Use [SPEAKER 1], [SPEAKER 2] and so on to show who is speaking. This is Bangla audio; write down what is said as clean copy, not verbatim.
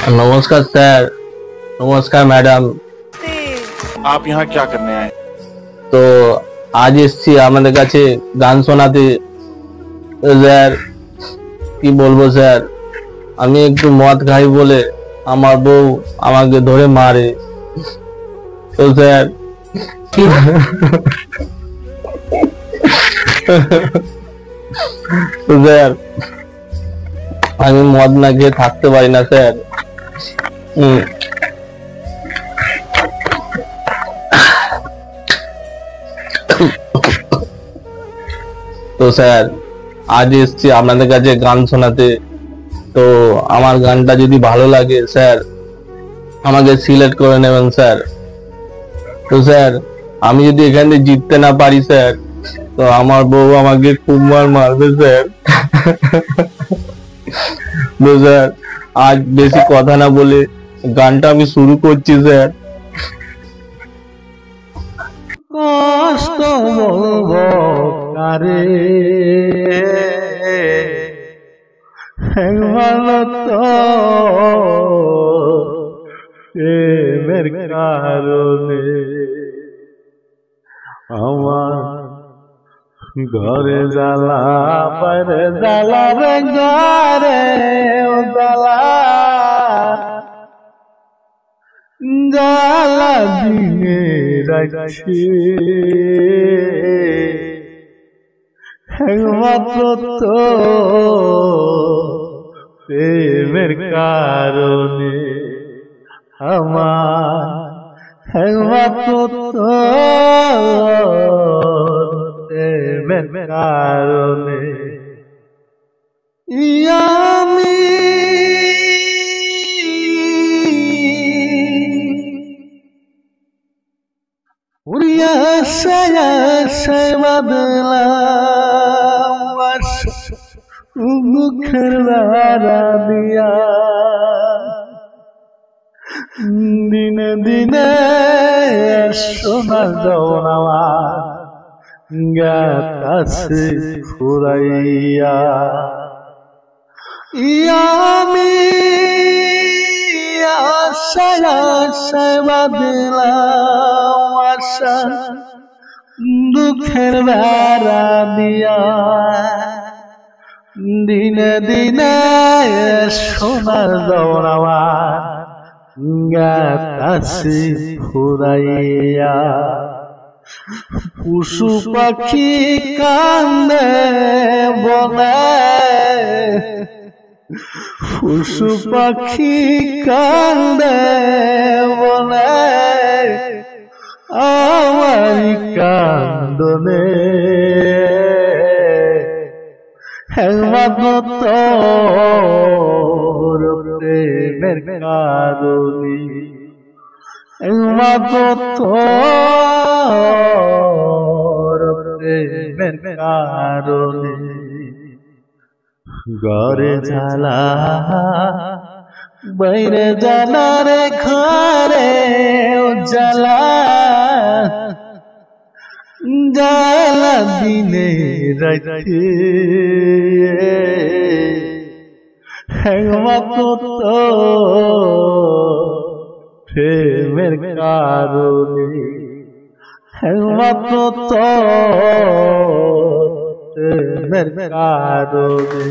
[SPEAKER 1] नमस्कार सर। नमस्कार मैडम।
[SPEAKER 2] आप यहाँ क्या करने आए?
[SPEAKER 1] তো আজ এসেছি আমাদের কাছে গান শোনাতে। স্যার কি বলবো স্যার, আমি একটু মদ খাই বলে আমার বউ আমাকে ধরে মারে। তো স্যার তো স্যার আমি মদ না খেয়ে থাকতে পারি না স্যার। তো স্যার আজ এসেছি আপনাদের কাছে গান শোনাতে। তো আমার গানটা যদি ভালো লাগে স্যার আমাকে সিলেক্ট করে নেবেন স্যার। তো স্যার আমি যদি এখান থেকে জিততে না পারি স্যার, তো আমার বউ আমাকে খুব মারবে স্যার। তো স্যার আজ বেশি কথা না বলে গানটা আমি শুরু করছি স্যার।
[SPEAKER 3] কষ্ট বলবো কারে, একবার তো প্রেমের কারণে আমার ঘরে জ্বালা পরে জ্বালা রে ঘরে জ্বালা জ্বালা দিনে রাখছি একমাত্র তো প্রেমের কারণে আমার একমাত্র তো প্রেমের কারণে আমি উড়িয়া আশায় বাদলাম মুখের দ্বারা দিয়া দিনে দিনে সোনা দৌড়াওয়া গাছে ফুরাইয়া আমি আশায় বাদলাম আশা দুঃখের বেড়া দিয়া দিনে দিনে সোনার দৌড়াওয়া গাছে ফুরাইয়া পশু পাখি কান্দে বনে পশু পাখি কান্দে বনে আমার কান্দনে একমাত্র তোর প্রেমের কারণে একমাত্র তোর প্রেমের কারণে ঘরে জ্বালা বাইরে জ্বালা রে ঘরে জ্বালা জ্বালা দিনে রাতে একমাত্র তো প্রেমের কারণে একমাত্র তো প্রেমের কারণে।